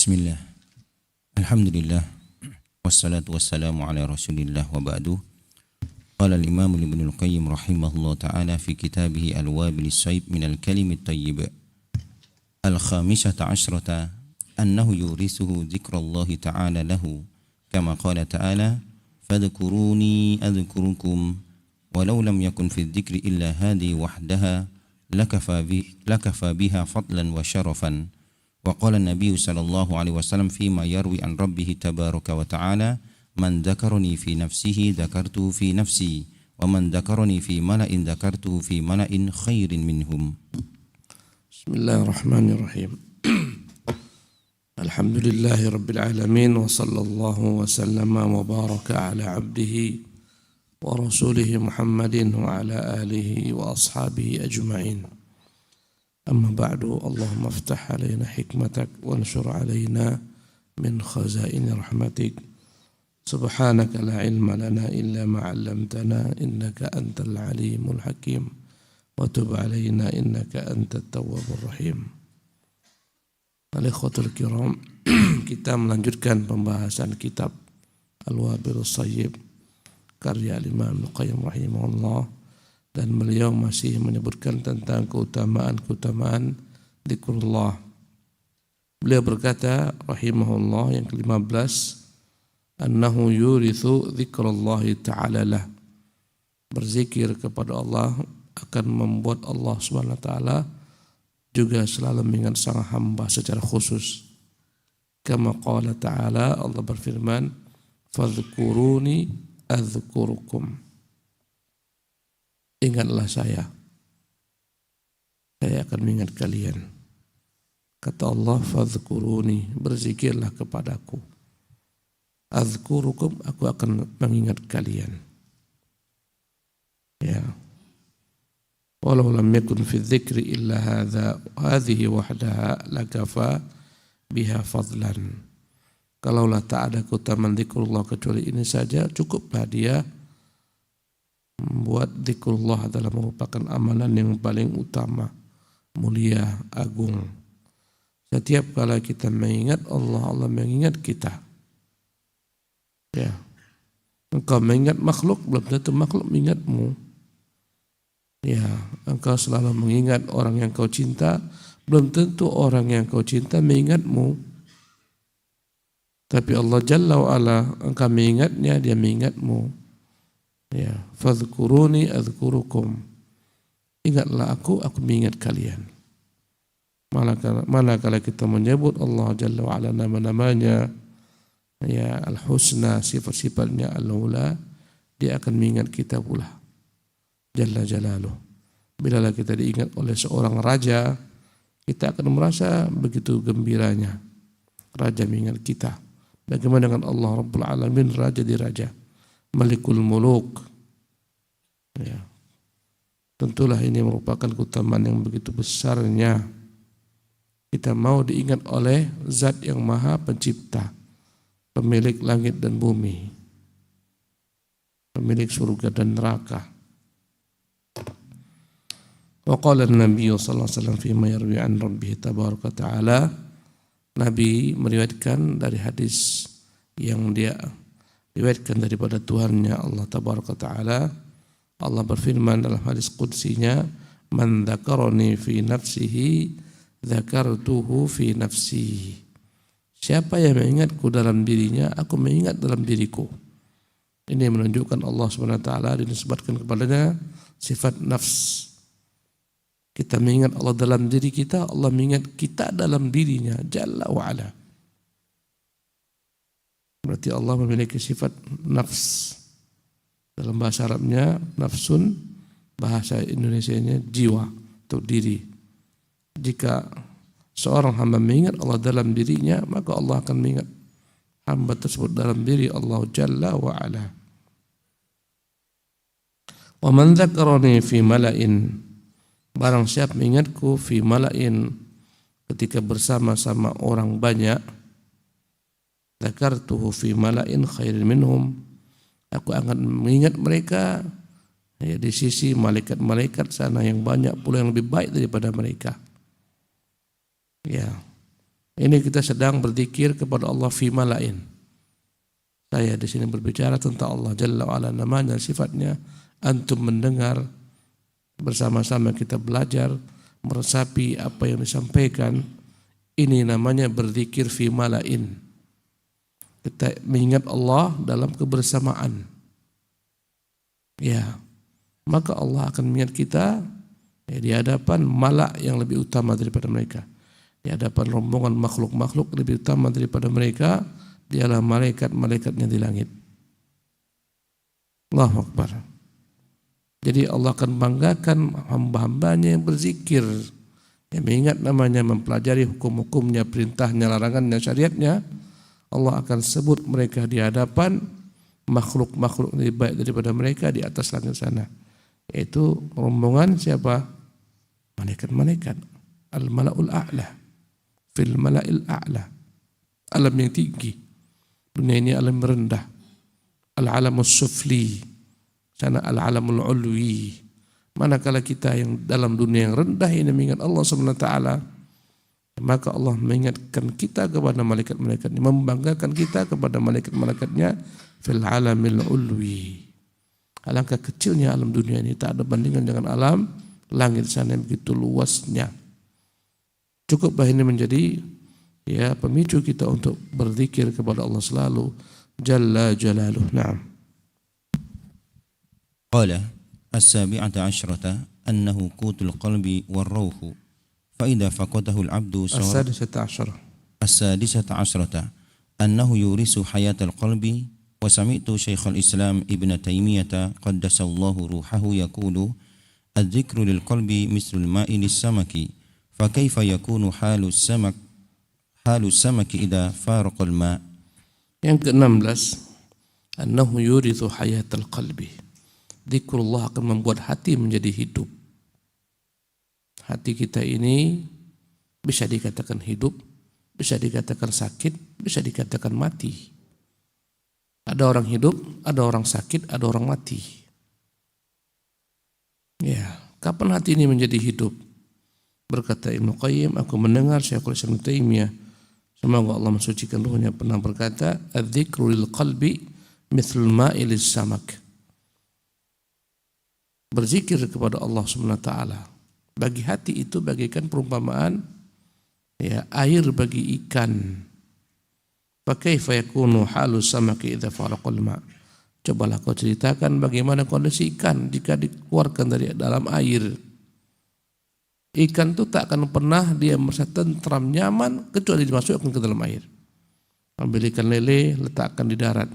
Bismillah. Alhamdulillah. Wassalatu wassalamu ala rasulillah wa ba'du. Qala al-imam Ibnul Qayyim rahimahullah ta'ala fi kitabih al-wabil as-sayyib min al-kalim at-tayyib. Al-khamisata asyrata annahu yurithuhu dzikrallahi ta'ala lahu kama qala ta'ala fadhkuruni adhkurukum walau lam yakun fi dzikri illa hadi wahdaha lakafa biha fadlan wa syarafan. وقال النبي صلى الله عليه وسلم فيما يروي عن ربه تبارك وتعالى من ذكرني في نفسه ذكرته في نفسي ومن ذكرني في ملأ ذكرته في ملأ خير منهم. بسم الله الرحمن الرحيم. الحمد لله رب العالمين وصلى الله وسلم وبارك على عبده ورسوله محمد وعلى آله وأصحابه أجمعين. أما بعد اللهم افتح علينا حكمتك وانشر علينا من خزائن رحمتك سبحانك لا علم لنا إلا ما علمتنا إنك أنت العليم الحكيم وتب علينا إنك أنت التواب الرحيم. Al-ikhwatul kiram, kita melanjutkan pembahasan kitab Al-Wabilus Sayyib karya Imam Ibnul Qayyim rahimahullah. Dan beliau masih menyebutkan tentang keutamaan-keutamaan dzikrullah. Beliau berkata rahimahullah yang ke-15, annahu yurithu dzikrallahi ta'ala lah. Berzikir kepada Allah akan membuat Allah Subhanahu wa taala juga selalu mengingat sang hamba secara khusus. Kama qala ta'ala, Allah berfirman, fadhkuruni adzkurukum. Ingatlah saya akan mengingat kalian. Kata Allah, fadhkuruni, berzikirlah kepadaku. Adzkurukum, aku akan mengingat kalian. Ya. Walau lam yakun fi dzikri illa hadhihi wahdaha lakafa biha fadlan. Kalaulah tak ada keutamaan zikrullah kecuali ini saja, cukuplah dia. Membuat zikrullah adalah merupakan amalan yang paling utama, mulia, agung. Setiap kali kita mengingat Allah, Allah mengingat kita. Ya. Engkau mengingat makhluk, belum tentu makhluk mengingatmu. Ya, engkau selalu mengingat orang yang kau cinta, belum tentu orang yang kau cinta mengingatmu. Tapi Allah Jalla wa'ala, engkau mengingatnya, dia mengingatmu. Ya, fadhkuruni adzkurukum. Ingatlah aku mengingat kalian. Manakala kita menyebut Allah Jalla wa'ala nama-namanya, ya al-husna, sifat-sifatnya al-ula, dia akan mengingat kita pula. Jalla jalaluh. Bila kita diingat oleh seorang raja, kita akan merasa begitu gembiranya. Raja mengingat kita. Bagaimana dengan Allah Rabbul Alamin, raja di raja, Malikul Muluk. Ya. Tentulah ini merupakan keutamaan yang begitu besarnya. Kita mau diingat oleh Zat yang Maha Pencipta, pemilik langit dan bumi, pemilik surga dan neraka. Wa qala an-nabiy sallallahu alaihi wasallam fi ma yarwi an rabbih tabaraka ta'ala. Nabi meriwayatkan dari hadis yang dia riwayatkan daripada Tuhannya Allah tabaraka ta'ala. Allah berfirman dalam hadis qudsinya, man dzakarani fi nafsihi dzakartuhu fi nafsi. Siapa yang mengingatku dalam dirinya, aku mengingat dalam diriku. Ini menunjukkan Allah Subhanahu wa taala dinisbatkan kepadanya sifat nafs. Kita mengingat Allah dalam diri kita, Allah mengingat kita dalam dirinya Jalla wa ala. Berarti Allah memiliki sifat nafs. Dalam bahasa Arabnya nafsun, bahasa Indonesianya jiwa atau diri. Jika seorang hamba mengingat Allah dalam dirinya, maka Allah akan mengingat hamba tersebut dalam diri Allah Jalla wa ala. Wa man dzakarani fi mala'in, barang siapa mengingatku fi mala'in, ketika bersama-sama orang banyak, dzakartuhu fi mala'in khairin minhum, aku akan mengingat mereka ya, di sisi malaikat-malaikat sana yang banyak pula yang lebih baik daripada mereka. Ya, Ini kita sedang berzikir kepada Allah fi malain. Saya di sini berbicara tentang Allah Jalla wa'ala, namanya, sifatnya. Antum mendengar, bersama-sama kita belajar, meresapi apa yang disampaikan. Ini namanya berzikir fi malain. Kita mengingat Allah dalam kebersamaan. Ya, maka Allah akan mengingat kita di hadapan malak yang lebih utama daripada mereka. Di hadapan rombongan makhluk-makhluk lebih utama daripada mereka, dialah malaikat-malaikatnya di langit. Allahu Akbar. Jadi Allah akan banggakan hamba-hambanya yang berzikir, yang mengingat namanya, mempelajari hukum-hukumnya, perintahnya, larangannya, syariatnya. Allah akan sebut mereka di hadapan makhluk-makhluk lebih baik daripada mereka di atas langit sana. Yaitu rombongan siapa? Malaikat-malaikat. Al-mala'ul a'la. Fil mala'il a'la. Alam yang tinggi. Dunia ini alam rendah. Al-alamus sufli. Sana al-alamul ulwi. Manakala kita yang dalam dunia yang rendah ini mengingat Allah SWT, maka Allah mengingatkan kita kepada malaikat-malaikatnya, membanggakan kita kepada malaikat-malaikatnya fil alamil ulwi. Alangkah kecilnya alam dunia ini, tak ada bandingan dengan alam langit sana yang begitu luasnya. Cukuplah ini menjadi pemicu kita untuk berzikir kepada Allah selalu Jalla Jalaluh. Naam. Qala as-sabi'ata asyrata annahu qutul qalbi war-ruhu fa idza faqadahu al-'abdu as-sadisata asyrata annahu yurisu hayatal qalbi wa sami'tu Syekhul Islam Ibn Taimiyah qaddasallahu ruhahu yaqulu adz-dzikru lil qalbi mislul ma'i lis-samaki fa kaifa yakunu halus samaki idza faraqal ma'. Yang ke-16, annahu yurithu hayatal qalbi. Zikrullah akan membuat hati menjadi hidup. Hati kita ini bisa dikatakan hidup, bisa dikatakan sakit, bisa dikatakan mati. Ada orang hidup, ada orang sakit, ada orang mati. Ya, kapan hati ini menjadi hidup? Berkata Ibnu Qayyim, aku mendengar Syekhul Islam Ibnu Taimiyah, semoga Allah mensucikan ruhnya, pernah berkata, "Adzikru lil qalbi mithlul ma'i lis samak." Berzikir kepada Allah Subhanahu wa taala bagi hati itu bagaikan perumpamaan air bagi ikan. Fa kaifa yakunu halus samaki idza faraqal ma'. Cobalah kau ceritakan bagaimana kondisi ikan jika dikeluarkan dari dalam air. Ikan itu tak akan pernah dia merasa tentram, nyaman kecuali dimasukkan ke dalam air. Ambil ikan lele, letakkan di darat.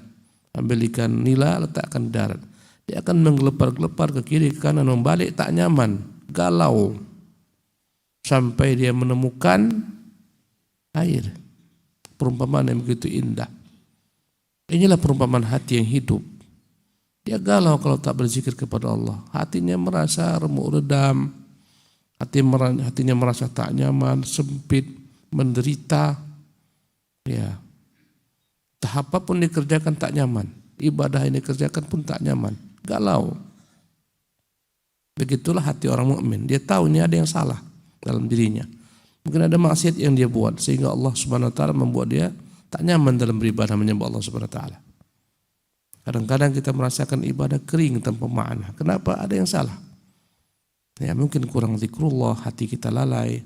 Ambil ikan nila, letakkan di darat. Dia akan menggelepar-gelepar ke kiri ke kanan, membalik, tak nyaman, galau. Sampai dia menemukan air. Perumpamaan yang begitu indah. Inilah perumpamaan hati yang hidup. Dia galau kalau tak berzikir kepada Allah. Hatinya merasa remuk redam. Hatinya merasa tak nyaman, sempit, menderita. Ya. Tahap apapun dikerjakan tak nyaman. Ibadah yang dikerjakan pun tak nyaman. Galau. Begitulah hati orang mukmin. Dia tahu ini ada yang salah dalam dirinya. Mungkin ada maksiat yang dia buat sehingga Allah Subhanahu wa taala membuat dia tak nyaman dalam beribadah menyembah Allah Subhanahu wa taala. Kadang-kadang kita merasakan ibadah kering tanpa makna. Kenapa? Ada yang salah. Ya, mungkin kurang zikrullah, hati kita lalai,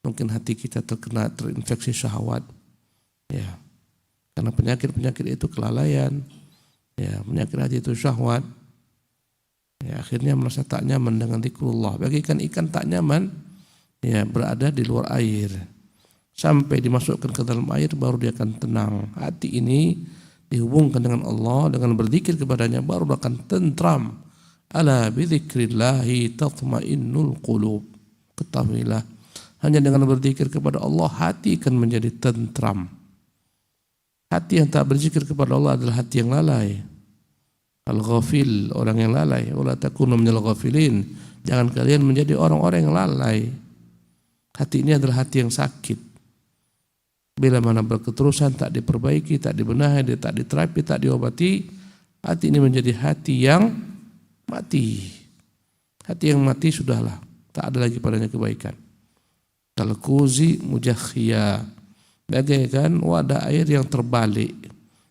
mungkin hati kita terinfeksi syahwat. Ya. Karena penyakit-penyakit itu kelalaian. Ya, penyakit hati itu syahwat. Ya, akhirnya merasa tak nyaman dengan zikrullah. Bagaikan ikan tak nyaman berada di luar air. Sampai dimasukkan ke dalam air baru dia akan tenang. Hati ini dihubungkan dengan Allah, dengan berzikir kepadanya baru akan tentram. Ala bidzikrillahi tatmainnul qulub. Ketahuilah, hanya dengan berzikir kepada Allah hati akan menjadi tentram. Hati yang tak berzikir kepada Allah adalah hati yang lalai. Al-ghafil, orang yang lalai. Wala takunu minal ghafilin. Jangan kalian menjadi orang-orang yang lalai. Hati ini adalah hati yang sakit. Bila mana berketerusan tak diperbaiki, tak dibenahi, tak diterapi, tak diobati, hati ini menjadi hati yang mati. Hati yang mati sudahlah, tak ada lagi padanya kebaikan. Kalkuzi mujakhia, bagaikan wadah air yang terbalik,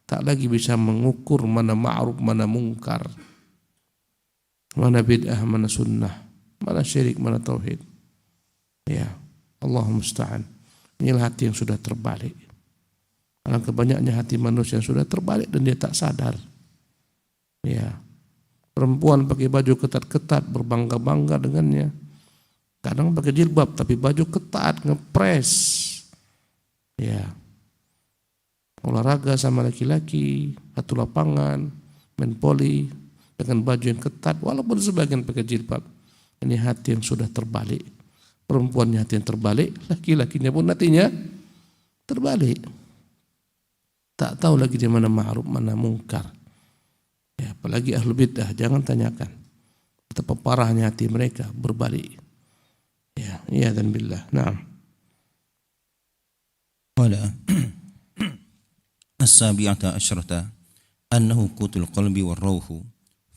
tak lagi bisa mengukur mana ma'ruf, mana mungkar, mana bid'ah, mana sunnah, mana syirik, mana tauhid. Ya, Allah musta'an. Inilah hati yang sudah terbalik. Alangkah banyaknya hati manusia yang sudah terbalik dan dia tak sadar. Ya, perempuan pakai baju ketat-ketat berbangga-bangga dengannya. Kadang pakai jilbab tapi baju ketat, ngepres. Ya, olahraga sama laki-laki, satu lapangan, main poli dengan baju yang ketat, walaupun sebagian pakai jilbab. Ini hati yang sudah terbalik. Perempuannya hati yang terbalik, laki-lakinya pun hatinya terbalik. Tak tahu lagi di mana ma'ruf, mana mungkar. Ya, apalagi ahlul bid'ah, jangan tanyakan betapa parahnya hati mereka berbalik. Ya, iya dan billah. Naam. Qala as-sabi'ata asyrata annahu qutul qalbi war-ruhu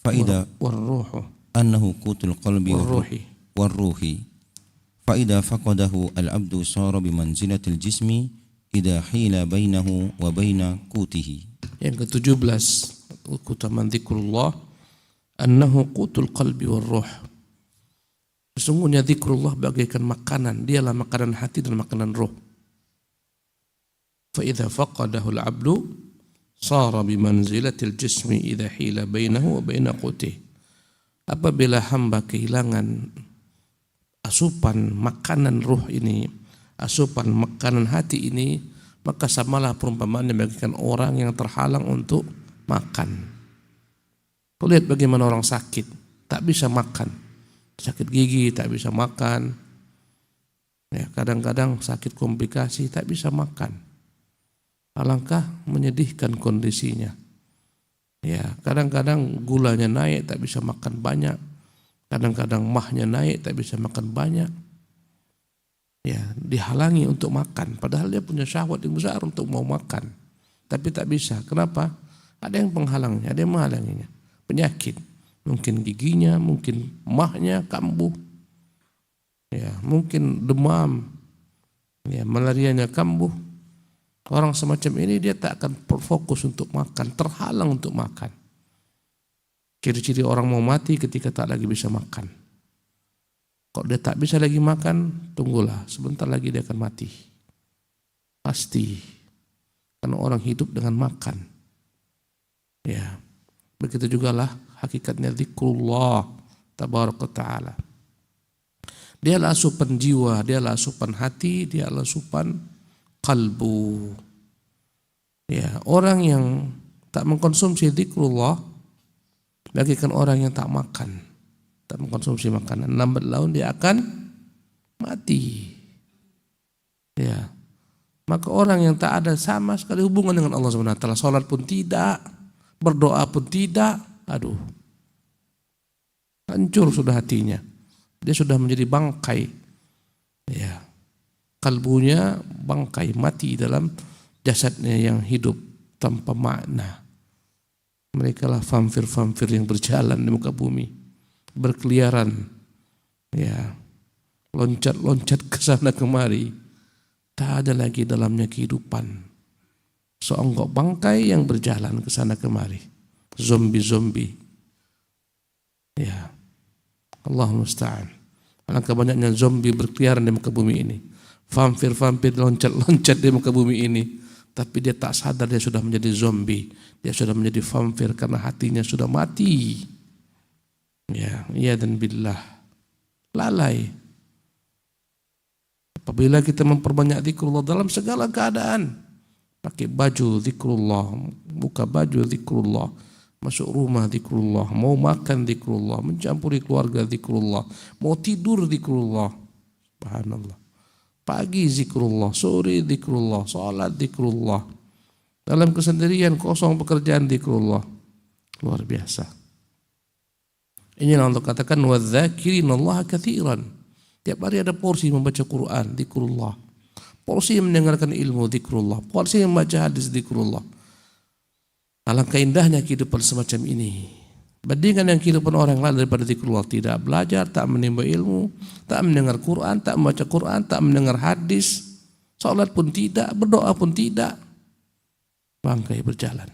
fa idza war-ruhu annahu qutul qalbi war-ruhi war-ruhi fa idza faqadahu al-'abdu sara bi manzilatil jismi idza hila bainahu wa baina qutihi. Yang ke-17 keutamaan zikrullah annahu qutul qalbi war-ruh. Sesungguhnya zikrullah bagaikan makanan, dialah makanan hati dan makanan roh. Fa idza faqadahu al-'abdu sara bi manzilatil jismi idza hila bainahu wa baina qutihi. Apabila hamba kehilangan asupan makanan ruh ini, asupan makanan hati ini, maka samalah perumpamaannya bagaikan orang yang terhalang untuk makan. Kau lihat bagaimana orang sakit, tak bisa makan. Sakit gigi, tak bisa makan. Ya, kadang-kadang sakit komplikasi, tak bisa makan. Alangkah menyedihkan kondisinya. Ya, kadang-kadang gulanya naik, tak bisa makan banyak. Kadang-kadang mahnya naik, tak bisa makan banyak. Ya, dihalangi untuk makan, padahal dia punya syahwat yang besar untuk mau makan, tapi tak bisa. Kenapa? Ada yang penghalangnya, ada yang menghalanginya. Penyakit, mungkin giginya, mungkin mahnya kambuh, ya, mungkin demam, ya, malarianya kambuh. Orang semacam ini dia tak akan fokus untuk makan, terhalang untuk makan. Ciri-ciri orang mau mati ketika tak lagi bisa makan. Kalau dia tak bisa lagi makan, tunggulah, sebentar lagi dia akan mati. Pasti. Karena orang hidup dengan makan. Ya, begitu jugalah hakikatnya zikrullah tabaraka ta'ala. Dialah asupan jiwa, dialah asupan hati, dialah asupan qalbu. Ya, orang yang tak mengkonsumsi zikrullah bagaikan orang yang tak makan, tak mengkonsumsi makanan, lambat laun dia akan mati. Ya, maka orang yang tak ada sama sekali hubungan dengan Allah Subhanahu wa taala, salat pun tidak, berdoa pun tidak, aduh, hancur sudah hatinya. Dia sudah menjadi bangkai. Ya, kalbunya bangkai, mati dalam jasadnya yang hidup tanpa makna. Mereka lah vampir-vampir yang berjalan di muka bumi, berkeliaran, ya, loncat-loncat ke sana kemari. Tak ada lagi dalamnya kehidupan. Seonggok bangkai yang berjalan ke sana kemari, zombie-zombie. Ya, Allah musta'an. Alangkah banyaknya zombie berkeliaran di muka bumi ini. Vampir-vampir loncat-loncat di muka bumi ini, tapi dia tak sadar dia sudah menjadi zombie, dia sudah menjadi vampir karena hatinya sudah mati. Ya, iya dan billah, lalai. Apabila kita memperbanyak zikrullah dalam segala keadaan, pakai baju zikrullah, buka baju zikrullah, masuk rumah zikrullah, mau makan zikrullah, mencampuri keluarga zikrullah, mau tidur zikrullah, subhanallah. Pagi zikrullah, sore zikrullah, salat zikrullah. Dalam kesendirian kosong pekerjaan zikrullah. Luar biasa. Inilah Allah katakan wadzakirinallaha katsiran. Tiap hari ada porsi membaca Quran, zikrullah. Porsi mendengarkan ilmu, zikrullah. Porsi membaca hadis, zikrullah. Alangkah indahnya kehidupan semacam ini. Bandingkan yang kehidupan orang lain daripada zikrullah, tidak belajar, tak menimba ilmu, tak mendengar Quran, tak membaca Quran, tak mendengar hadis, Salat pun tidak, berdoa pun tidak. Bangkai berjalan.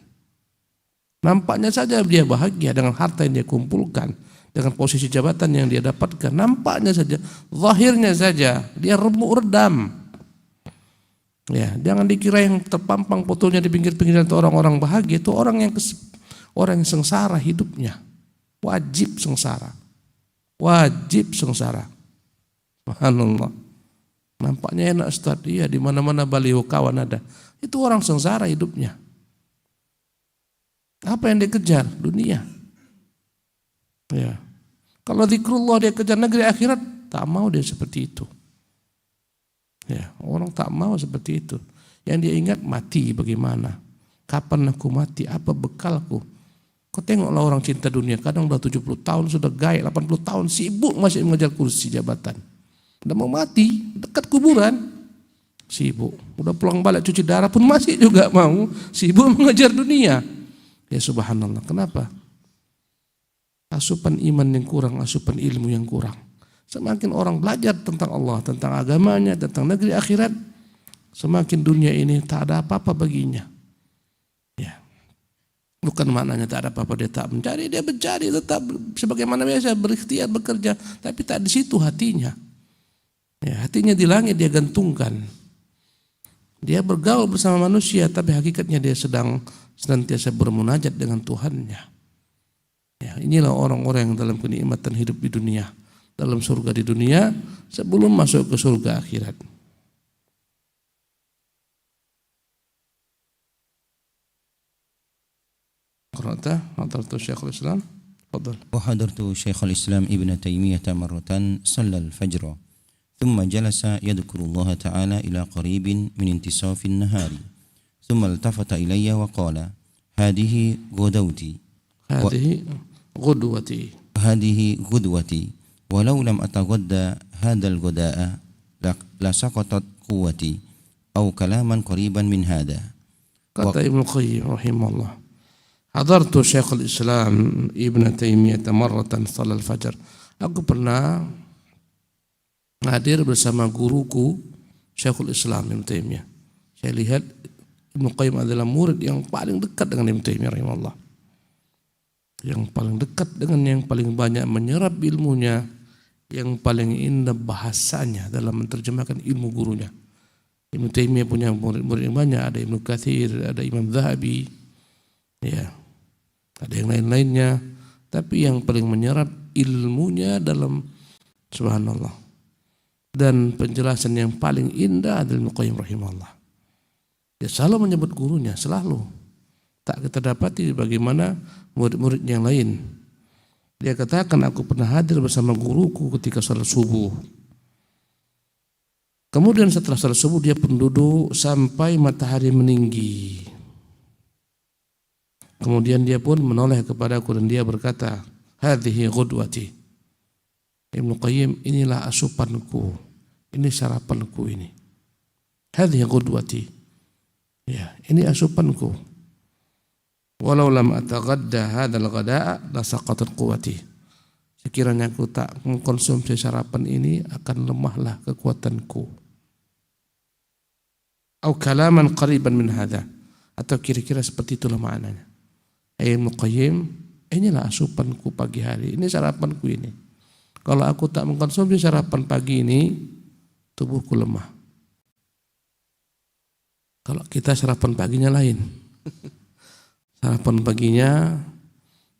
Nampaknya saja dia bahagia dengan harta yang dia kumpulkan, dengan posisi jabatan yang dia dapatkan. Nampaknya saja, zahirnya saja dia remuk redam. Ya, jangan dikira yang terpampang fotonya di pinggir-pinggir itu orang-orang bahagia, itu orang yang sengsara hidupnya. Wajib sengsara. Wajib sengsara. Subhanallah. Nampaknya enak Ustaz, iya di mana-mana baliho kawan ada. Itu orang sengsara hidupnya. Apa yang dia kejar? Dunia. Ya. Kalau zikrullah dia kejar negeri akhirat, tak mau dia seperti itu. Ya, orang tak mau seperti itu. Yang dia ingat mati bagaimana? Kapan aku mati? Apa bekalku? Kau tengoklah orang cinta dunia, kadang udah 70 tahun sudah gaek, 80 tahun sibuk masih mengejar kursi jabatan. Udah mau mati, dekat kuburan, sibuk. Udah pulang balik cuci darah pun masih juga mau sibuk mengejar dunia. Ya subhanallah, kenapa? Asupan iman yang kurang, asupan ilmu yang kurang. Semakin orang belajar tentang Allah, tentang agamanya, tentang negeri akhirat, semakin dunia ini tak ada apa-apa baginya. Ya. Bukan maknanya tak ada apa-apa dia tak mencari, dia mencari tetap sebagaimana biasa berikhtiar bekerja, tapi tak di situ hatinya. Ya, hatinya di langit dia gantungkan. Dia bergaul bersama manusia, tapi hakikatnya dia sedang senantiasa bermunajat dengan Tuhannya. Ya, inilah orang-orang yang dalam kenikmatan hidup di dunia, dalam surga di dunia sebelum masuk ke surga akhirat. Qara'ta hadartu Syekhul Islam. Fadhal. وحضرت شيخ الإسلام ابن تيمية مرة صلى الفجر ثم جلس يذكر الله تعالى إلى قريب من انتصاف النهار ثم التفت إلي وقال هذه غدوتي هذه غدوتي ولو لم أتغدى هذا الغداء لسقطت قوتي أو كلاما قريبا من هذا. Kata Ibnu Qayyim rahimahullah, hadartu Syekhul Islam Ibn Taimiyah marratan salal fajar. Aku pernah hadir bersama guruku Syekhul Islam Ibn Taimiyah. Saya lihat Ibnu Qayyim adalah murid yang paling dekat dengan Ibnu Taimiyah rahimahullah. Yang paling dekat dengan yang paling banyak menyerap ilmunya, yang paling indah bahasanya dalam menerjemahkan ilmu gurunya. Ibnu Taimiyah punya murid-murid yang banyak, ada Ibnu Katsir, ada Imam Zahabi, ya, ada yang lain-lainnya. Tapi yang paling menyerap ilmunya dalam subhanallah dan penjelasan yang paling indah adalah Ibnu Qayyim rahimahullah. Dia selalu menyebut gurunya, selalu. Tak kita dapati bagaimana murid-murid yang lain. Dia katakan, aku pernah hadir bersama guruku ketika salat subuh. Kemudian setelah salat subuh dia pun duduk sampai matahari meninggi. Kemudian dia pun menoleh kepadaku dan dia berkata, hadhihi ghudwati. Ibnu Qayyim, inilah asupanku, ini sarapanku ini. Hadhihi ghudwati. Ya, ini asupanku. Walau lam ataghadda hadzal ghada'a la saqatat quwwati. Sekiranya aku tak mengkonsumsi sarapan ini akan lemahlah kekuatanku. Au kalaman qariban min hadza, atau kira-kira seperti itulah maknanya. Ibnu Qayyim, inilah asupanku pagi hari, ini sarapanku ini. Kalau aku tak mengkonsumsi sarapan pagi ini, tubuhku lemah. Kalau kita sarapan paginya lain. Sarapan paginya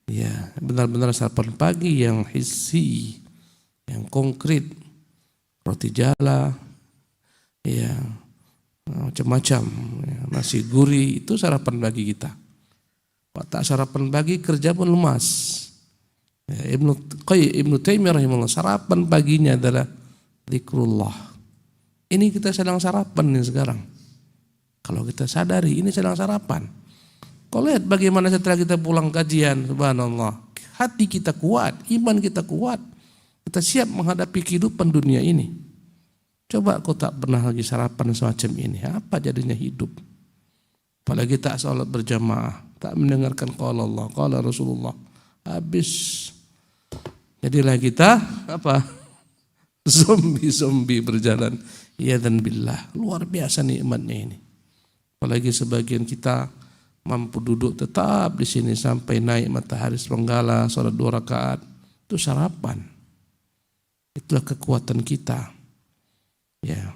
ya benar-benar sarapan pagi yang hissi, yang konkret, roti jala, ya macam-macam, ya, nasi gurih, itu sarapan pagi kita. Pak tak sarapan pagi kerja pun lemas. Ya, Ibnu Taimiyah rahimahullah, sarapan paginya adalah zikrullah. Ini kita sedang sarapan nih sekarang. Kalau kita sadari ini sedang sarapan. Kau lihat bagaimana setelah kita pulang kajian, subhanallah, hati kita kuat, iman kita kuat, kita siap menghadapi kehidupan dunia ini. Coba kau tak pernah lagi sarapan semacam ini, apa jadinya hidup? Apalagi tak salat berjamaah, tak mendengarkan qala Allah, qala Rasulullah, habis. Jadilah kita apa? Zombie berjalan. Ya dan billah, luar biasa nikmatnya ini. Apalagi sebagian kita mampu duduk tetap di sini sampai naik matahari sepenggala, sholat 2 rakaat. Itu sarapan. Itulah kekuatan kita. Ya.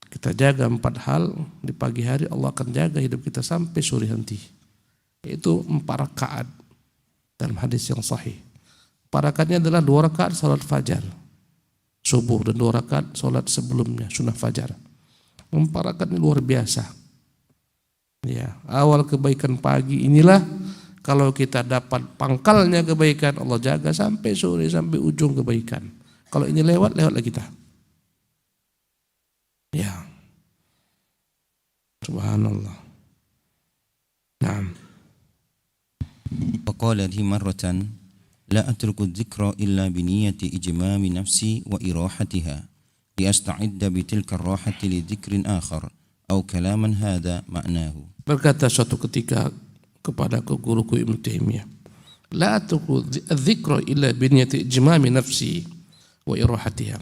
Kita jaga 4 hal di pagi hari, Allah akan jaga hidup kita sampai sore nanti. Itu 4 rakaat dalam hadis yang sahih. 4 rakaatnya adalah 2 rakaat sholat fajar subuh dan 2 rakaat sholat sebelumnya sunnah fajar. 4 rakaat ini luar biasa. Ya, awal kebaikan pagi inilah kalau kita dapat pangkalnya kebaikan, Allah jaga sampai sore, sampai ujung kebaikan. Kalau ini lewatlah kita. Ya. Subhanallah. Naam. وقال لي مرة لا أترك الذكر إلا بنية إجمام نفسي وإراحتها لأستعد بتلك الراحة لذكر آخر أو كلاما هذا معناه. Berkata suatu ketika kepadaku guruku Ibnu Taimiyah, la atruku dzikra illa biniyati ijmami nafsi wa irahatiha.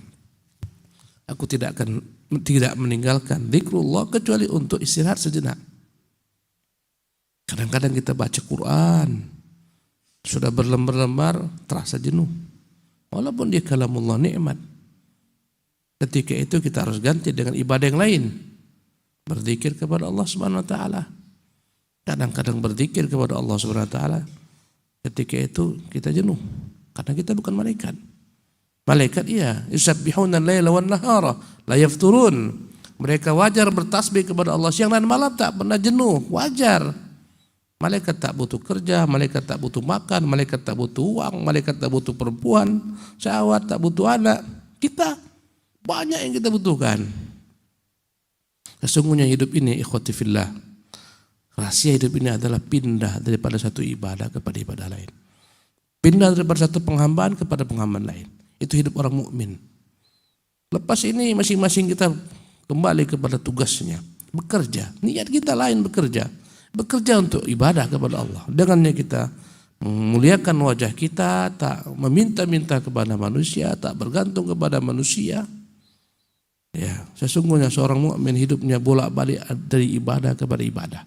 Aku tidak meninggalkan zikrullah kecuali untuk istirahat sejenak. Kadang-kadang kita baca Quran sudah berlembar-lembar terasa jenuh. Walaupun dia kalamullah nikmat. Ketika itu kita harus ganti dengan ibadah yang lain. Berzikir kepada Allah Subhanahu wa taala. Kadang-kadang berzikir kepada Allah Subhanahu wa taala ketika itu kita jenuh karena kita bukan malaikat. Malaikat iya, yusabbihuna al-laila wan nahara la yafturun. Mereka wajar bertasbih kepada Allah siang dan malam, tak pernah jenuh, wajar. Malaikat tak butuh kerja, malaikat tak butuh makan, malaikat tak butuh uang, malaikat tak butuh perempuan, syahwat, tak butuh anak. Kita banyak yang kita butuhkan. Sesungguhnya hidup ini ikhwati fillah, rahasia hidup ini adalah pindah daripada satu ibadah kepada ibadah lain. Pindah daripada satu penghambaan kepada penghambaan lain. Itu hidup orang mukmin. Lepas ini masing-masing kita kembali kepada tugasnya, bekerja. Niat kita lain bekerja untuk ibadah kepada Allah. Dengannya kita memuliakan wajah kita, tak meminta-minta kepada manusia, tak bergantung kepada manusia. Ya, sesungguhnya seorang mukmin hidupnya bolak-balik dari ibadah kepada ibadah.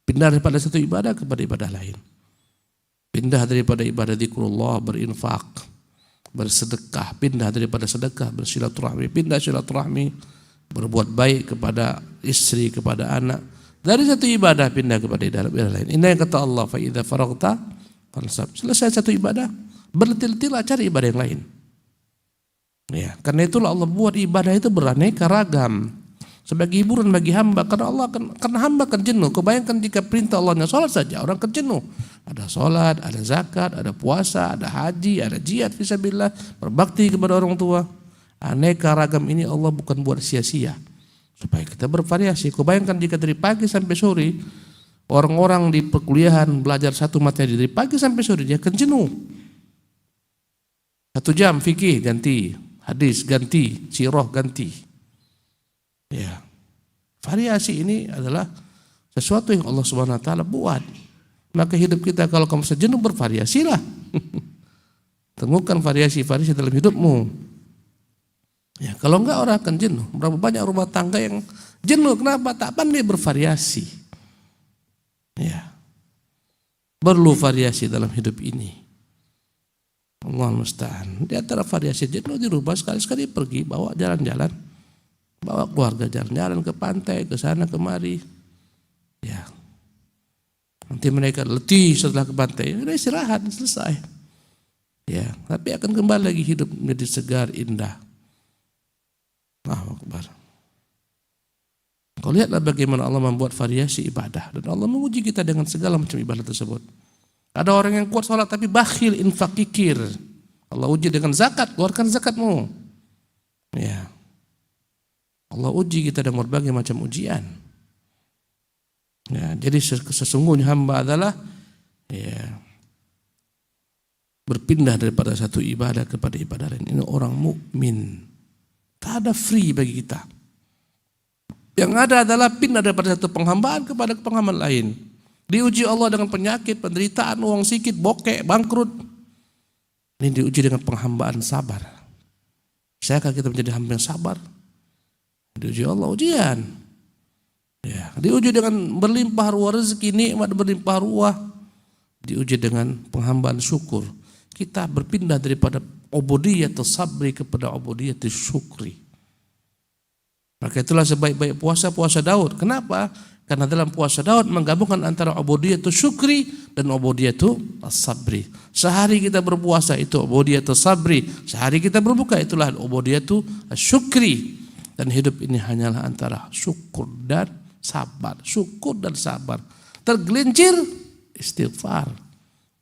Pindah daripada satu ibadah kepada ibadah lain. Pindah daripada ibadah zikrullah, berinfak, bersedekah, pindah daripada sedekah, bersilaturahmi, pindah silaturahmi, berbuat baik kepada istri, kepada anak. Dari satu ibadah pindah kepada ibadah lain. Ini yang kata Allah, fa idza faraghta fansab. Selesai satu ibadah, berletil-letillah cari ibadah yang lain. Ya, karena itulah Allah buat ibadah itu beraneka ragam sebagai hiburan bagi hamba, karena hamba akan jenuh. Kau bayangkan jika perintah Allahnya sholat saja, orang akan jenuh. Ada sholat, ada zakat, ada puasa, ada haji, ada jihad fisabilillah, berbakti kepada orang tua. Aneka ragam ini Allah bukan buat sia-sia, supaya kita bervariasi. Kau bayangkan jika dari pagi sampai sore orang-orang di perkuliahan belajar satu materi dari pagi sampai sore, dia akan jenuh. 1 jam fikih ganti, hadis ganti, sirah ganti. Ya, variasi ini adalah sesuatu yang Allah Subhanahu wa taala buat. Maka hidup kita kalau kamu sejenuh bervariasilah. Temukan variasi-variasi dalam hidupmu. Ya, kalau enggak orang akan jenuh. Berapa banyak rumah tangga yang jenuh, kenapa? Tak pandai bervariasi. Ya. Perlu variasi dalam hidup ini. Allah musta'an. Di antara variasi jenuh dirubah sekali-sekali pergi, bawa jalan-jalan. Bawa keluarga jalan-jalan ke pantai, ke sana kemari. Ya. Nanti mereka letih setelah ke pantai, udah istirahat, selesai. Ya, tapi akan kembali lagi hidup menjadi segar, indah. Allahu Akbar. Kau lihatlah bagaimana Allah membuat variasi ibadah, dan Allah menguji kita dengan segala macam ibadah tersebut. Ada orang yang kuat sholat tapi bakhil, infak, kikir. Allah uji dengan zakat, keluarkan zakatmu. Ya. Allah uji kita dengan berbagai macam ujian. Ya, jadi sesungguhnya hamba adalah ya, berpindah daripada satu ibadah kepada ibadah lain. Ini orang mukmin. Tak ada free bagi kita. Yang ada adalah pindah daripada satu penghambaan kepada penghambaan lain. Diuji Allah dengan penyakit, penderitaan, uang sikit, bokek, bangkrut. Ini diuji dengan penghambaan sabar. Bisakah kita menjadi hamba yang sabar? Diuji Allah ujian. Ya, diuji dengan berlimpah ruah rezeki, nikmat berlimpah ruah. Diuji dengan penghambaan syukur. Kita berpindah daripada ubudiyatus sabri kepada ubudiyatus syukri. Maka itulah sebaik-baik puasa Daud. Kenapa? Karena dalam puasa Daud menggabungkan antara ubudiyatus syukri dan ubudiyatus sabri. Sehari kita berpuasa itu ubudiyatus sabri, sehari kita berbuka itulah ubudiyatus syukri. Dan hidup ini hanyalah antara syukur dan sabar, syukur dan sabar. Tergelincir istighfar.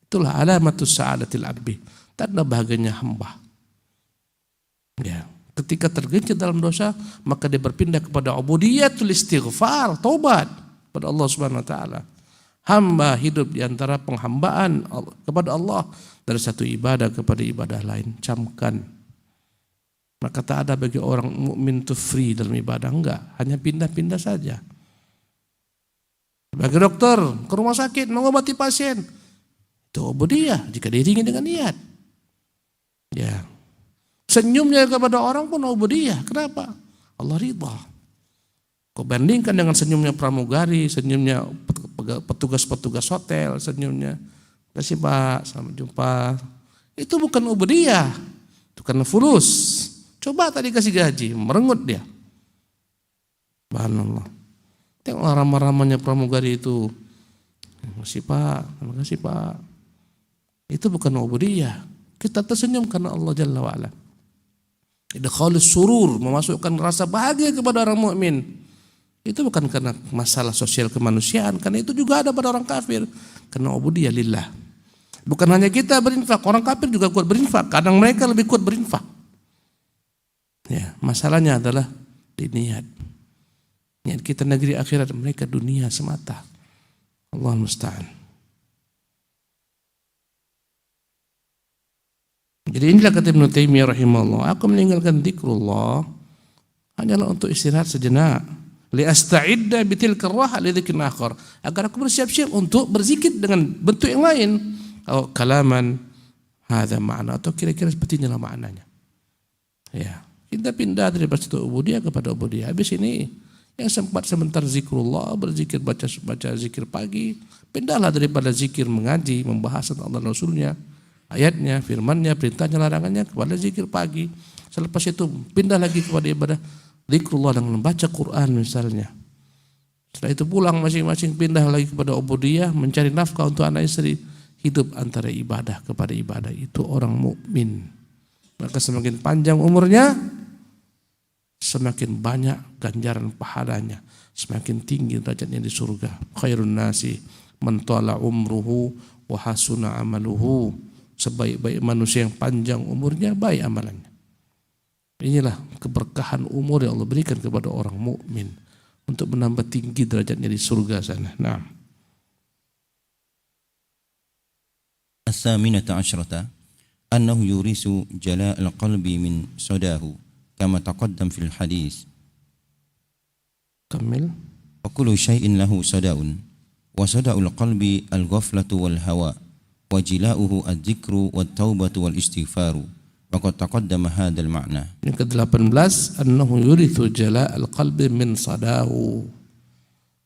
Itulah alamatus sa'adatil abdi, tanda bahagianya hamba. Ya, ketika tergelincir dalam dosa, maka dia berpindah kepada ubudiyatul istighfar, taubat kepada Allah Subhanahu wa taala. Hamba hidup di antara penghambaan kepada Allah dari satu ibadah kepada ibadah lain. Camkan. Maka tak ada bagi orang mukmin itu free dalam ibadah, enggak, hanya pindah-pindah saja. Bagi dokter ke rumah sakit mengobati pasien, itu ubudiyah jika diiringi dengan niat. Ya. Senyumnya kepada orang pun ubudiyah. Kenapa? Allah ridha. Kau bandingkan dengan senyumnya pramugari, senyumnya petugas-petugas hotel, senyumnya kasih Pak, sampai jumpa. Itu bukan ubudiyah, itu karena fulus. Coba tadi kasih gaji, merengut dia. Subhanallah. Tengoklah ramah-ramahnya pramugari itu. Terima kasih Pak, terima kasih Pak. Itu bukan ubudiyah. Kita tersenyum karena Allah Jalla wa'ala. Idkhalus surur, memasukkan rasa bahagia kepada orang mukmin. Itu bukan karena masalah sosial kemanusiaan, karena itu juga ada pada orang kafir. Karena ubudiyah lillah. Bukan hanya kita berinfak, orang kafir juga kuat berinfak. Kadang mereka lebih kuat berinfak. Ya, masalahnya adalah di niat. Niat kita negeri akhirat, mereka dunia semata. Allah musta'an. Jadi inilah kata Ibnu Taimiyah rahimahullah, aku meninggalkan zikrullah hanyalah untuk istirahat sejenak. Li asta'idda bitilka raha li dzikrin akhar, agar aku bersiap-siap untuk berzikir dengan bentuk yang lain. Atau kalaman hadza makna, atau kira-kira seperti inilah maknanya. Ya. Kita pindah dari satu ubudiyah kepada ubudiyah. Habis ini yang sempat sebentar zikrullah, berzikir baca zikir pagi, pindahlah daripada zikir mengaji, membahas tentang Allah Rasulnya, ayatnya, firmannya, perintahnya, larangannya kepada zikir pagi. Selepas itu pindah lagi kepada ibadah zikrullah dengan membaca Quran misalnya. Setelah itu pulang masing-masing pindah lagi kepada ubudiyah, mencari nafkah untuk anak istri, hidup antara ibadah kepada ibadah. Itu orang mukmin. Maka semakin panjang umurnya, semakin banyak ganjaran pahalanya, semakin tinggi derajatnya di surga. Khairun nasi man tala umruhu wa hasuna amaluhu. Sebaik-baik manusia yang panjang umurnya, baik amalannya. Inilah keberkahan umur yang Allah berikan kepada orang mukmin untuk menambah tinggi derajatnya di surga sana. Nah. As-saminata asyrata annahu yurisu jala'al qalbi min sadahu kama taqaddam fil hadis. Kamil. Wa kullu syai'in lahu sadaun wa sada'ul qalbi al-ghaflatu wal hawa wa jila'uhu adz-dzikru wat taubatu wal istighfaru. Wa qad taqaddama hadzal ma'na. Yang ke-18 annahu yurithu jala'al qalbi min sadahu.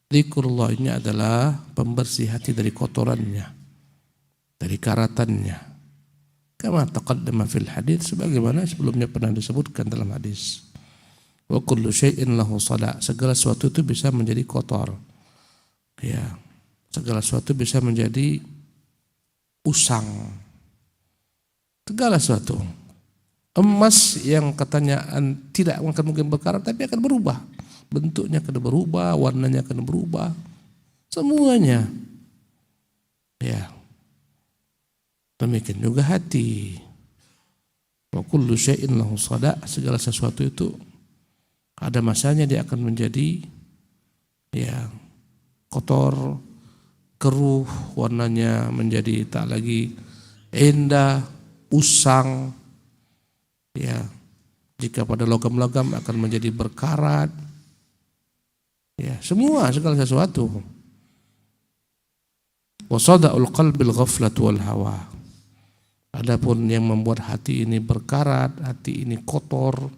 Zikrullah ini adalah pembersih hati dari kotorannya, dari karatannya. Kama taqaddama fil hadis, sebagaimana sebelumnya pernah disebutkan dalam hadis. Wa kullu syai'in lahu sada, segala sesuatu itu bisa menjadi kotor. Ya, segala sesuatu bisa menjadi usang. Segala sesuatu. Emas yang katanya tidak akan mungkin berkarat tapi akan berubah. Bentuknya akan berubah, warnanya akan berubah. Semuanya. Ya. Demikian juga hati. Wa kullu syai'in lahu sada, segala sesuatu itu ada masanya dia akan menjadi ya kotor, keruh, warnanya menjadi tak lagi indah, usang. Ya, jika pada logam-logam akan menjadi berkarat. Ya, semua segala sesuatu. Wa sada'ul qalbil ghaflatu wal hawa. Adapun yang membuat hati ini berkarat, hati ini kotor,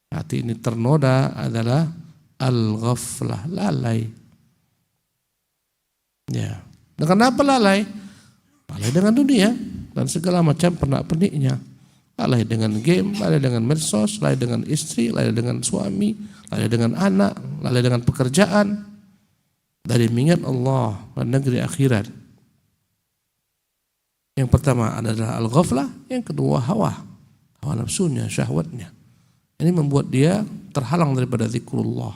hati ini ternoda adalah al-ghaflah, lalai. Ya. Dan kenapa lalai? Lalai dengan dunia dan segala macam pernak-perniknya. Lalai dengan game, lalai dengan medsos, lalai dengan istri, lalai dengan suami, lalai dengan anak, lalai dengan pekerjaan, dari mengingat Allah dan negeri akhirat. Yang pertama adalah al-ghaflah, yang kedua hawa nafsunya, syahwatnya. Ini membuat dia terhalang daripada zikrullah.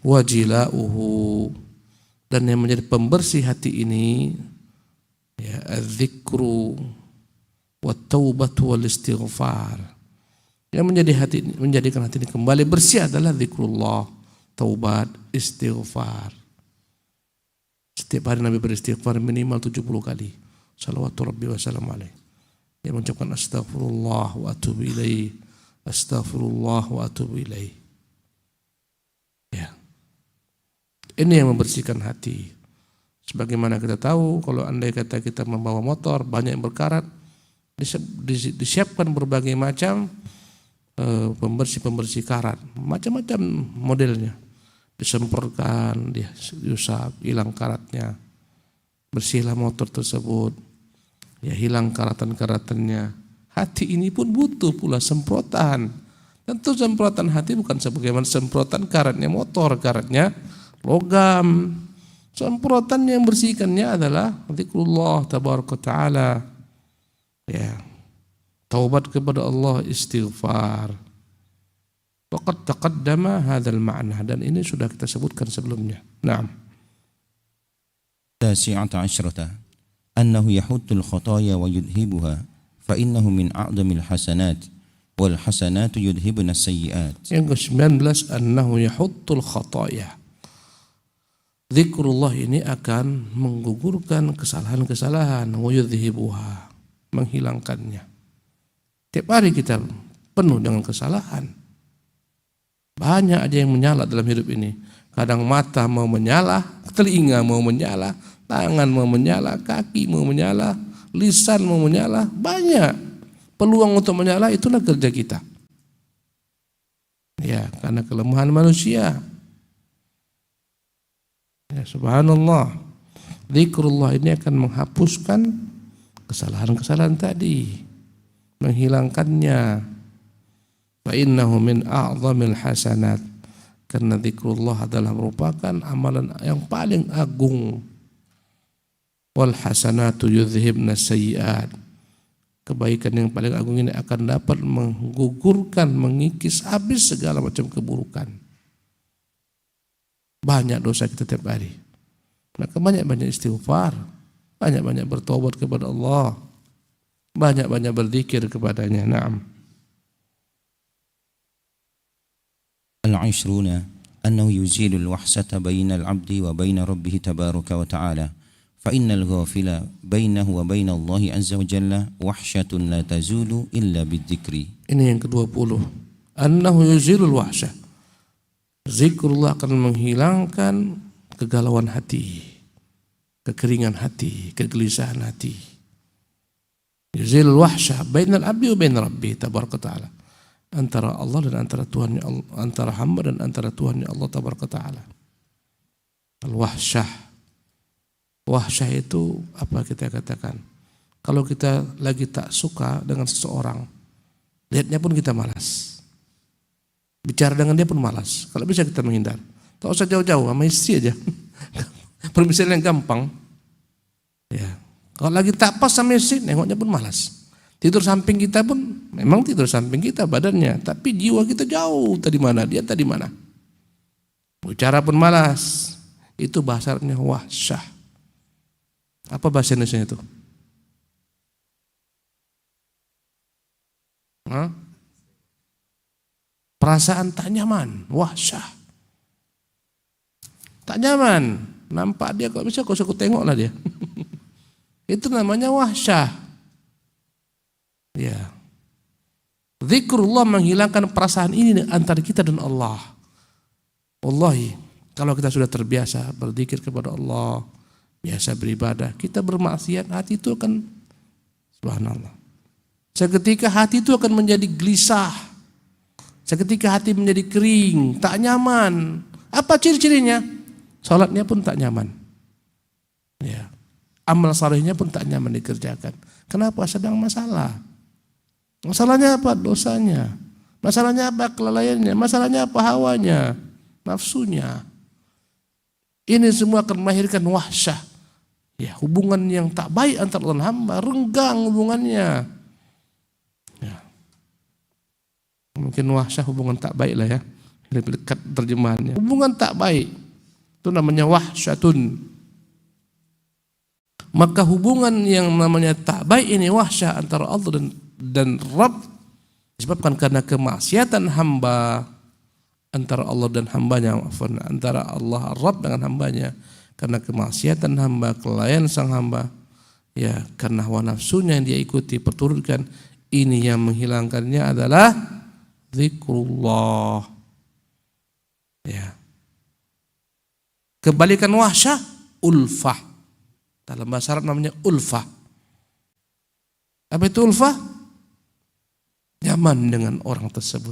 Wajila'uhu, dan yang menjadi pembersih hati ini ya az-zikru wat taubatu wal istighfar. Yang menjadikan hati ini kembali bersih adalah zikrullah, taubat, istighfar. Setiap hari Nabi beristighfar minimal 70 kali. Salawatu Rabbi wa salam alaih. Dia mengucapkan astaghfirullah wa atubu ilaih. Astaghfirullah wa atubu ilaih. Ya. Ini yang membersihkan hati. Sebagaimana kita tahu, kalau andai kata kita membawa motor banyak yang berkarat, disiapkan berbagai macam pembersih karat, macam-macam modelnya. Disemprotkan, diusap, hilang karatnya, bersihlah motor tersebut, ya hilang karatan-karatannya. Hati ini pun butuh pula semprotan. Tentu semprotan hati bukan sebagaimana semprotan karatnya motor, karatnya logam. Semprotan yang bersihkannya adalah zikrullah tabaraka ta'ala, ya, taubat kepada Allah, istighfar. Waqad taqaddama hadzal ma'na, dan ini sudah kita sebutkan sebelumnya. Naam. Tasi'ata asyrata annahu yahuttul khataya wa yudhibuha fa innahu min a'dhamil hasanat wal hasanatu yudhibuna as-sayyi'at. Yang ke-19 annahu yahuttul khataya. Zikrullah ini akan menggugurkan kesalahan-kesalahan, wa yudhibuha, menghilangkannya. Tiap hari kita penuh dengan kesalahan. Banyak aja yang menyala dalam hidup ini. Kadang mata mau menyala, telinga mau menyala, tangan mau menyala, kaki mau menyala, lisan mau menyala. Banyak peluang untuk menyala, itulah kerja kita. Ya, karena kelemahan manusia. Ya, subhanallah. Zikrullah ini akan menghapuskan kesalahan-kesalahan tadi, menghilangkannya. Fa innahu min a'dhamil hasanat, karena zikrullah adalah merupakan amalan yang paling agung. Wal hasanatu yudhhibna sayyi'at, kebaikan yang paling agung ini akan dapat menggugurkan, mengikis habis segala macam keburukan. Banyak dosa kita tiap hari, maka banyak-banyak istighfar, banyak-banyak bertobat kepada Allah, banyak-banyak berzikir kepadanya. Naam. Al-'ishruna annahu yuzilu al-wahsata baina al-'abdi wa baina rabbih tabaraka wa ta'ala fa innal ghafila bainahu wa baina Allah azza wa jalla wahsyatun la tazulu illa bidzikri. Ini yang ke-20. Annahu yuzilu al-wahsyah. Zikrullah akan menghilangkan kegalauan hati, kekeringan hati, kegelisahan hati. Yuzilu al-wahsyah bainal 'abdi wa baina rabbih tabaraka wa ta'ala. Antara Allah dan antara Tuhannya, antara hamba dan antara Tuhannya Allah tabaraka ta'ala. Al-wahsyah. Wahsyah itu apa kita katakan? Kalau kita lagi tak suka dengan seseorang, lihatnya pun kita malas. Bicara dengan dia pun malas. Kalau bisa kita menghindar. Tak usah jauh-jauh, sama istri aja. Permisalan yang gampang. Ya. Kalau lagi tak pas sama istri, nengoknya pun malas. Tidur samping kita pun memang tidur samping kita badannya, tapi jiwa kita jauh tadi mana, dia tadi mana. Bicara pun malas. Itu bahasanya wahsyah. Apa bahasa Indonesia itu? Perasaan tak nyaman, wahsyah. Tak nyaman, nampak dia kok bisa kok tengoklah dia. Itu namanya wahsyah. Ya. Zikrullah menghilangkan perasaan ini antara kita dan Allah. Wallahi, kalau kita sudah terbiasa berzikir kepada Allah, biasa beribadah, kita bermaksiat, hati itu akan Subhanallah. Seketika hati itu akan menjadi gelisah. Seketika hati menjadi kering, tak nyaman. Apa ciri-cirinya? Salatnya pun tak nyaman. Ya. Amal salehnya pun tak nyaman dikerjakan. Kenapa? Sedang masalah. Masalahnya apa? Dosanya. Masalahnya apa? Kelalaiannya. Masalahnya apa? Hawanya, nafsunya. Ini semua akan melahirkan wahsyah. Ya, hubungan yang tak baik antara Allah dan hamba, renggang hubungannya. Ya. Mungkin wahsyah hubungan tak baik lah ya. Lebih dekat terjemahannya. Hubungan tak baik. Itu namanya wahsyatun. Maka hubungan yang namanya tak baik ini wahsyah antara Allah dan Rabb disebabkan karena kemaksiatan hamba antara Allah dan hambanya, antara Allah Rabb dengan hambanya, karena kemaksiatan hamba, kelalaian sang hamba, ya karena hawa nafsunya yang dia ikuti perturutkan, ini yang menghilangkannya adalah zikrullah. Ya. Kebalikan wahsyah ulfah. Dalam bahasa Arab namanya ulfah. Apa itu ulfah? Nyaman dengan orang tersebut.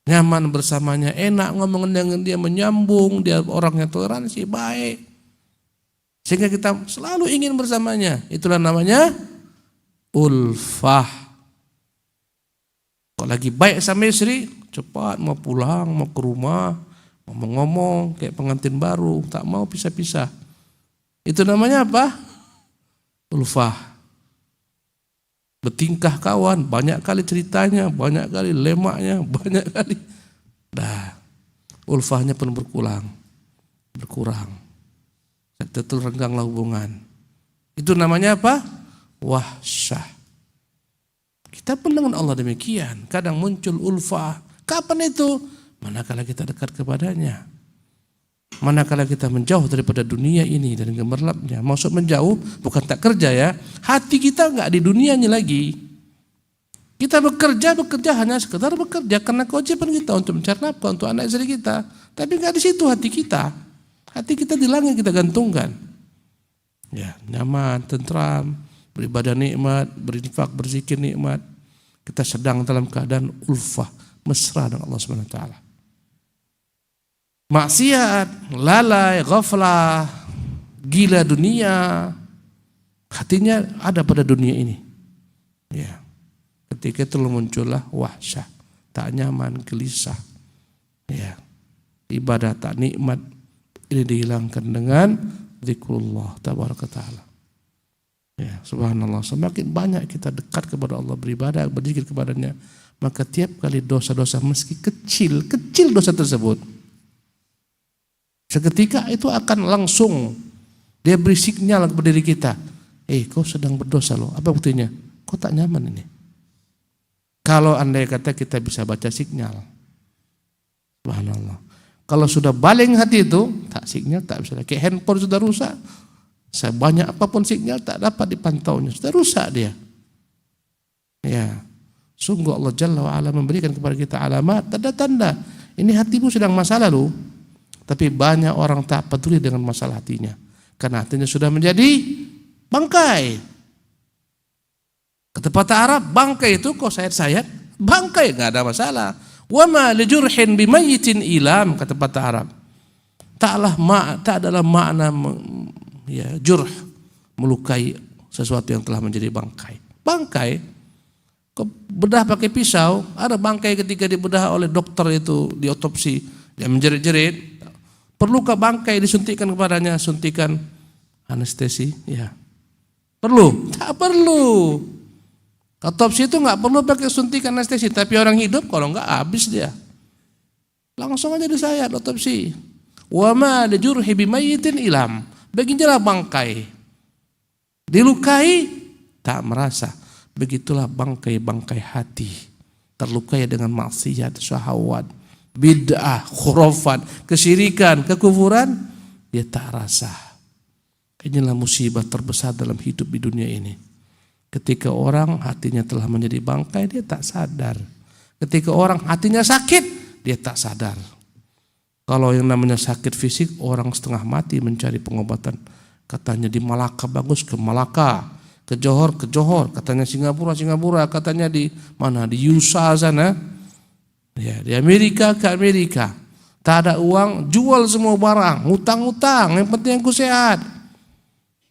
Nyaman bersamanya, enak ngomong dengan dia, menyambung, dia orangnya toleransi, baik. Sehingga kita selalu ingin bersamanya. Itulah namanya ulfah. Kalau lagi baik sama istri, cepat mau pulang, mau ke rumah, ngomong-ngomong kayak pengantin baru, tak mau pisah-pisah. Itu namanya apa? Ulfah. Bertingkah kawan, banyak kali ceritanya, banyak kali lemaknya, banyak kali. Ulfahnya pun berkurang. Betul rengganglah hubungan. Itu namanya apa? Wahsyah. Kita pun dengan Allah demikian. Kadang muncul ulfah. Kapan itu? Manakala kita dekat kepadanya. Manakala kita menjauh daripada dunia ini dan gemerlapnya. Maksud menjauh bukan tak kerja ya. Hati kita enggak di dunianya lagi. Kita bekerja hanya sekedar bekerja karena kewajiban kita untuk mencari nafkah untuk anak istri kita. Tapi enggak di situ hati kita. Hati kita di langit kita gantungkan. Ya, nyaman, tentram, beribadah nikmat, berinfak, berzikir nikmat. Kita sedang dalam keadaan ulfah, mesra dengan Allah Subhanahu wa taala. Maksiat, lalai, ghaflah, gila dunia, hatinya ada pada dunia ini. Ya. Ketika itu muncullah wahsyah, tak nyaman, gelisah. Ya. Ibadah tak nikmat, ini dihilangkan dengan zikrullah tabaraka taala. Ya, subhanallah, semakin banyak kita dekat kepada Allah, beribadah, berzikir kepadanya, maka tiap kali dosa-dosa meski kecil dosa tersebut, seketika itu akan langsung dia beri sinyal kepada diri kita. Kau sedang berdosa loh. Apa buktinya? Kau tak nyaman ini. Kalau andai kata kita bisa baca sinyal. Subhanallah. Kalau sudah baling hati itu, tak sinyal tak bisa. Kayak handphone sudah rusak. Sebanyak apapun sinyal tak dapat dipantaunya. Sudah rusak dia. Ya. Sungguh Allah Jalla wa'ala memberikan kepada kita alamat, tanda-tanda. Ini hatimu sedang masalah loh. Tapi banyak orang tak peduli dengan masalah hatinya. Karena hatinya sudah menjadi bangkai. Kata patah Arab, bangkai itu kok sayat-sayat, bangkai enggak ada masalah. Wa ma li jurhin bimayyitin ilam, kata patah Arab. Tak adalah makna ya jurh, melukai sesuatu yang telah menjadi bangkai. Bangkai kok bedah pakai pisau, ada bangkai ketika dibedah oleh dokter itu diotopsi, dia menjerit-jerit. Perlukah bangkai disuntikkan kepadanya suntikan anestesi? Ya. Perlu? Tak perlu. Otopsi itu enggak perlu pakai suntikan anestesi, tapi orang hidup kalau enggak habis dia. Langsung aja disayat otopsi. Wa ma lijurhi bimayyitin ilam. Beginilah bangkai. Dilukai tak merasa. Begitulah bangkai-bangkai hati. Terlukai dengan maksiat, syahwat, bid'ah, khurafat, kesyirikan, kekufuran, dia tak rasa. Inilah musibah terbesar dalam hidup di dunia ini. Ketika orang hatinya telah menjadi bangkai, dia tak sadar. Ketika orang hatinya sakit, dia tak sadar. Kalau yang namanya sakit fisik, orang setengah mati mencari pengobatan. Katanya di Malaka bagus, ke Malaka. ke Johor, katanya Singapura, katanya di mana, di USA sana, ya di Amerika ke Amerika, tak ada uang, jual semua barang, hutang, yang penting aku sehat.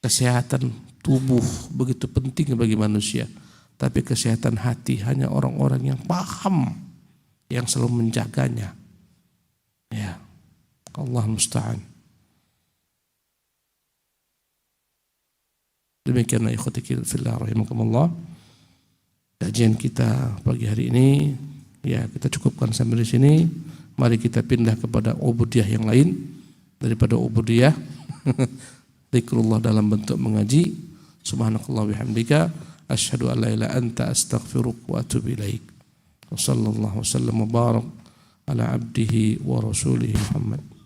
Kesehatan tubuh begitu penting bagi manusia, tapi kesehatan hati hanya orang-orang yang paham, yang selalu menjaganya. Ya, Allah musta'an. Demikianlah ikhwati fillah rahimakumullah, kajian kita pagi hari ini. Ya, kita cukupkan sampai di sini. Mari kita pindah kepada ubudiyah yang lain daripada ubudiyah zikrullah dalam bentuk mengaji. Subhanakallah bihamdika asyhadu an la ilaha anta astaghfiruka wa atubu ilaik. Wa sallallahu wasallam wa barak ala abdihi wa rasulihi Muhammad.